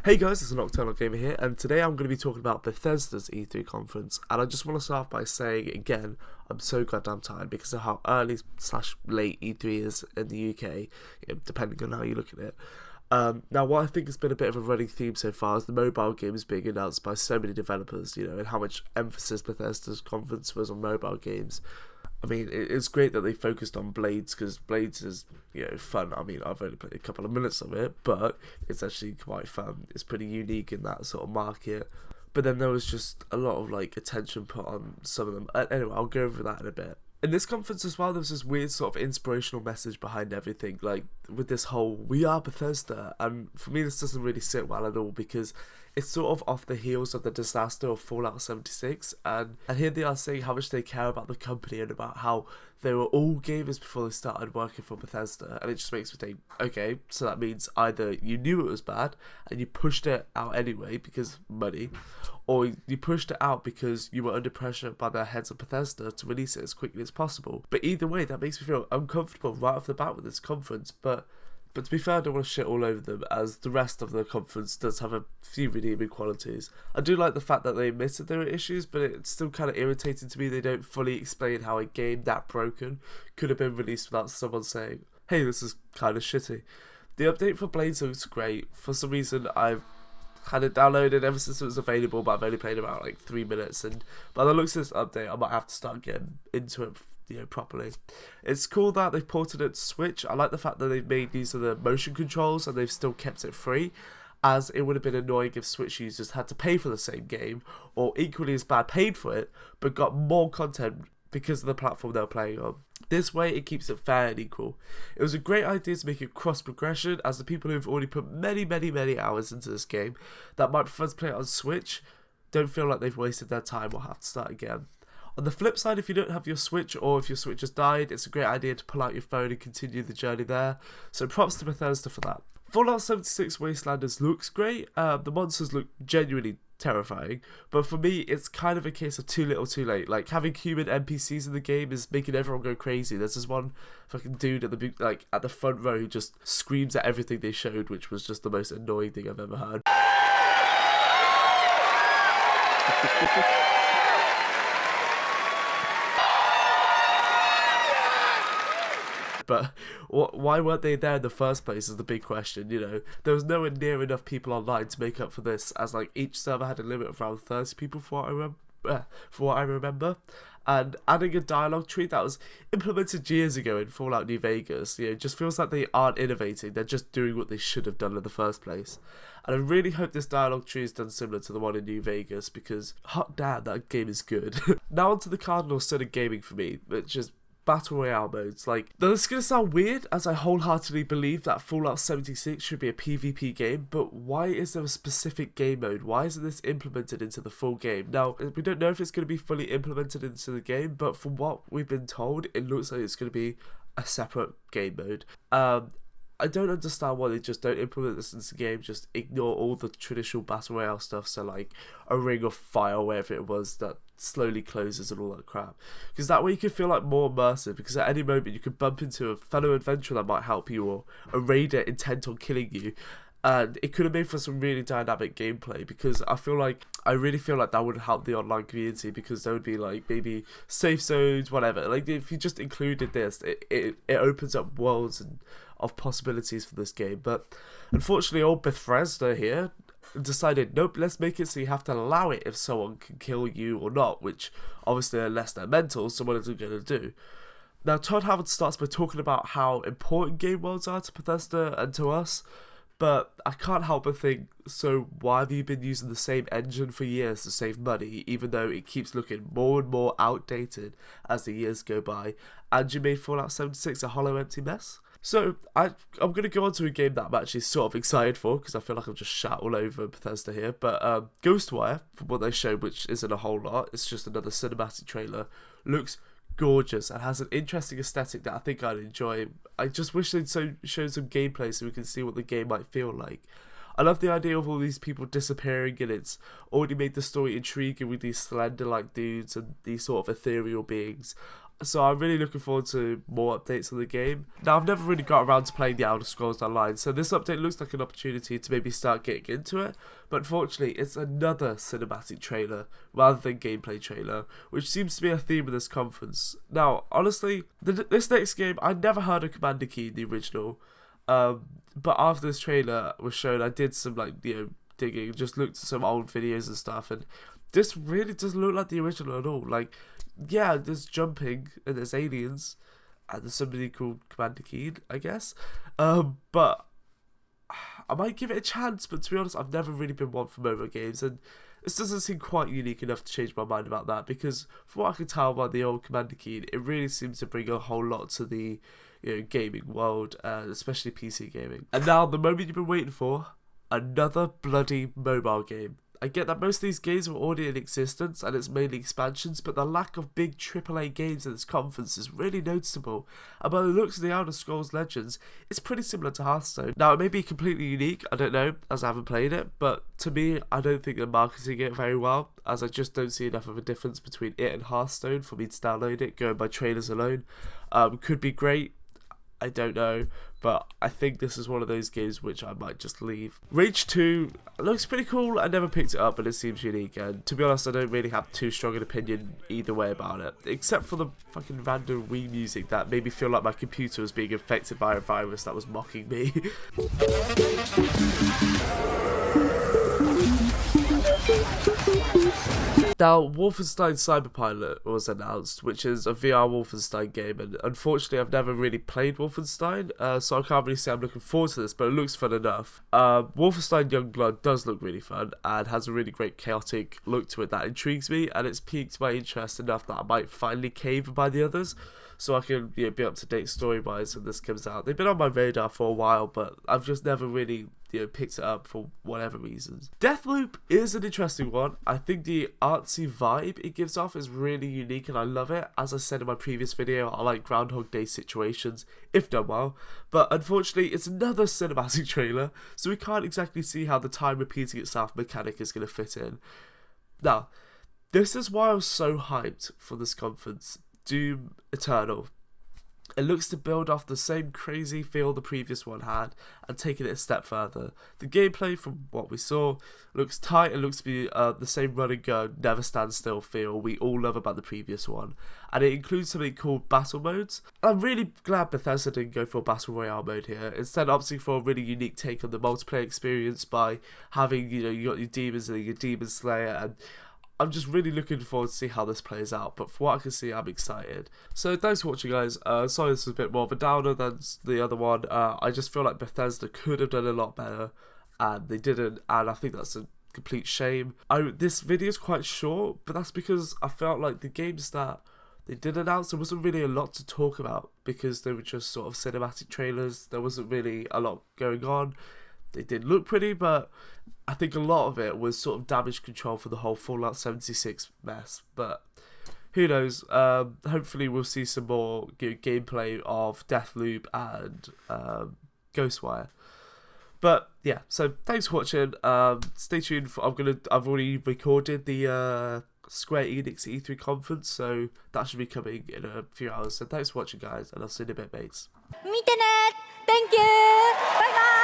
Hey guys, it's Nocturnal Gamer here, and today I'm going to be talking about Bethesda's E3 conference. And I just want to start off by saying again, I'm so goddamn tired because of how early / late E3 is in the UK, depending on how you look at it. Now, what I think has been a bit of a running theme so far is the mobile games being announced by so many developers, and how much emphasis Bethesda's conference was on mobile games. I mean, it's great that they focused on Blades, because Blades is, fun. I mean, I've only played a couple of minutes of it, but it's actually quite fun. It's pretty unique in that sort of market. But then there was just a lot of, attention put on some of them. Anyway, I'll go over that in a bit. In this conference as well, there was this weird sort of inspirational message behind everything, with this whole, we are Bethesda, and for me this doesn't really sit well at all, because it's sort of off the heels of the disaster of Fallout 76, and here they are saying how much they care about the company and about how they were all gamers before they started working for Bethesda, and it just makes me think, okay, so that means either you knew it was bad and you pushed it out anyway because money, or you pushed it out because you were under pressure by the heads of Bethesda to release it as quickly as possible. But either way, that makes me feel uncomfortable right off the bat with this conference, but to be fair, I don't want to shit all over them, as the rest of the conference does have a few redeeming qualities. I do like the fact that they admitted there were issues, but it's still kind of irritating to me they don't fully explain how a game that broken could have been released without someone saying, hey, this is kind of shitty. The update for Blades looks great. For some reason, I've had it downloaded ever since it was available, but I've only played about 3 minutes, and by the looks of this update, I might have to start getting into it properly. It's cool that they've ported it to Switch. I like the fact that they've made use of the motion controls and they've still kept it free, as it would have been annoying if Switch users had to pay for the same game, or equally as bad paid for it, but got more content because of the platform they're playing on. This way it keeps it fair and equal. It was a great idea to make it cross-progression, as the people who've already put many hours into this game that might prefer to play it on Switch don't feel like they've wasted their time or have to start again. On the flip side, if you don't have your Switch, or if your Switch has died, it's a great idea to pull out your phone and continue the journey there. So props to Bethesda for that. Fallout 76 Wastelanders looks great. The monsters look genuinely terrifying, but for me, it's kind of a case of too little too late. Having human NPCs in the game is making everyone go crazy. There's this one fucking dude at the front row who just screams at everything they showed, which was just the most annoying thing I've ever heard. But why weren't they there in the first place is the big question, There was nowhere near enough people online to make up for this, as each server had a limit of around 30 people for what I remember. And adding a dialogue tree that was implemented years ago in Fallout New Vegas, just feels like they aren't innovating, they're just doing what they should have done in the first place. And I really hope this dialogue tree is done similar to the one in New Vegas, because hot damn, that game is good. Now onto the cardinal sin of gaming for me, which is Battle Royale modes. This is going to sound weird, as I wholeheartedly believe that Fallout 76 should be a PvP game, but why is there a specific game mode? Why isn't this implemented into the full game? Now, we don't know if it's going to be fully implemented into the game, but from what we've been told, it looks like it's going to be a separate game mode. I don't understand why they just don't implement this into the game, just ignore all the traditional Battle Royale stuff, so a ring of fire, wherever it was, that slowly closes and all that crap. Because that way you can feel more immersive, because at any moment you could bump into a fellow adventurer that might help you, or a raider intent on killing you, and it could have made for some really dynamic gameplay, because I really feel like that would help the online community, because there would be maybe safe zones, whatever. If you just included this, it opens up worlds of possibilities for this game. But unfortunately, old Bethesda here decided, nope, let's make it so you have to allow it if someone can kill you or not, which obviously, unless they're mental, so what is it going to do? Now, Todd Howard starts by talking about how important game worlds are to Bethesda and to us, but I can't help but think, so why have you been using the same engine for years to save money, even though it keeps looking more and more outdated as the years go by, and you made Fallout 76 a hollow, empty mess? So, I'm going to go on to a game that I'm actually sort of excited for, because I feel like I've just shat all over Bethesda here, but Ghostwire, from what they showed, which isn't a whole lot, it's just another cinematic trailer, looks gorgeous and has an interesting aesthetic that I think I'd enjoy. I just wish they'd show some gameplay so we can see what the game might feel like. I love the idea of all these people disappearing, and it's already made the story intriguing with these slender-like dudes and these sort of ethereal beings. So I'm really looking forward to more updates on the game. Now, I've never really got around to playing the Elder Scrolls Online, so this update looks like an opportunity to maybe start getting into it, but unfortunately it's another cinematic trailer rather than gameplay trailer, which seems to be a theme of this conference. Now, honestly, this next game, I never heard of Commander Keen, the original, but after this trailer was shown, I did some digging, just looked at some old videos and stuff, and this really doesn't look like the original at all. Like, yeah, there's jumping and there's aliens and there's somebody called Commander Keen, I guess. But I might give it a chance, but to be honest, I've never really been one for MOBA games, and this doesn't seem quite unique enough to change my mind about that, because from what I can tell by the old Commander Keen, it really seems to bring a whole lot to the gaming world, especially PC gaming. And now, the moment you've been waiting for, another bloody mobile game. I get that most of these games were already in existence and it's mainly expansions, but the lack of big AAA games at this conference is really noticeable. And by the looks of the Elder Scrolls Legends, it's pretty similar to Hearthstone. Now, it may be completely unique, I don't know, as I haven't played it, but to me, I don't think they're marketing it very well, as I just don't see enough of a difference between it and Hearthstone for me to download it, going by trailers alone. Could be great, I don't know, but I think this is one of those games which I might just leave. Rage 2 looks pretty cool. I never picked it up, but it seems unique, and to be honest, I don't really have too strong an opinion either way about it, except for the fucking random Wii music that made me feel like my computer was being infected by a virus that was mocking me. Now, Wolfenstein Cyberpilot was announced, which is a VR Wolfenstein game, and unfortunately I've never really played Wolfenstein, so I can't really say I'm looking forward to this, but it looks fun enough. Wolfenstein Youngblood does look really fun, and has a really great chaotic look to it that intrigues me, and it's piqued my interest enough that I might finally cave and buy the others, so I can be up to date story-wise when this comes out. They've been on my radar for a while, but I've just never really picked it up for whatever reasons. Deathloop is an interesting one. I think the artsy vibe it gives off is really unique and I love it. As I said in my previous video, I like Groundhog Day situations, if done well, but unfortunately it's another cinematic trailer, so we can't exactly see how the time repeating itself mechanic is going to fit in. Now, this is why I was so hyped for this conference. Doom Eternal. It looks to build off the same crazy feel the previous one had and taking it a step further. The gameplay, from what we saw, looks tight and looks to be the same run and gun, never stand still feel we all love about the previous one. And it includes something called battle modes. I'm really glad Bethesda didn't go for a battle royale mode here, instead opting for a really unique take on the multiplayer experience by having, you got your demons and your demon slayer, and I'm just really looking forward to see how this plays out, but from what I can see, I'm excited. So thanks for watching, guys. Sorry this was a bit more of a downer than the other one. I just feel like Bethesda could have done a lot better, and they didn't, and I think that's a complete shame. This video is quite short, but that's because I felt like the games that they did announce, there wasn't really a lot to talk about, because they were just sort of cinematic trailers. There wasn't really a lot going on. They did look pretty, but I think a lot of it was sort of damage control for the whole Fallout 76 mess. But who knows? Hopefully we'll see some more gameplay of Deathloop and Ghostwire. But yeah, so thanks for watching. Stay tuned. I've already recorded the Square Enix E3 conference, so that should be coming in a few hours. So thanks for watching, guys, and I'll see you in a bit, mates. 見てね Thank you! Bye bye!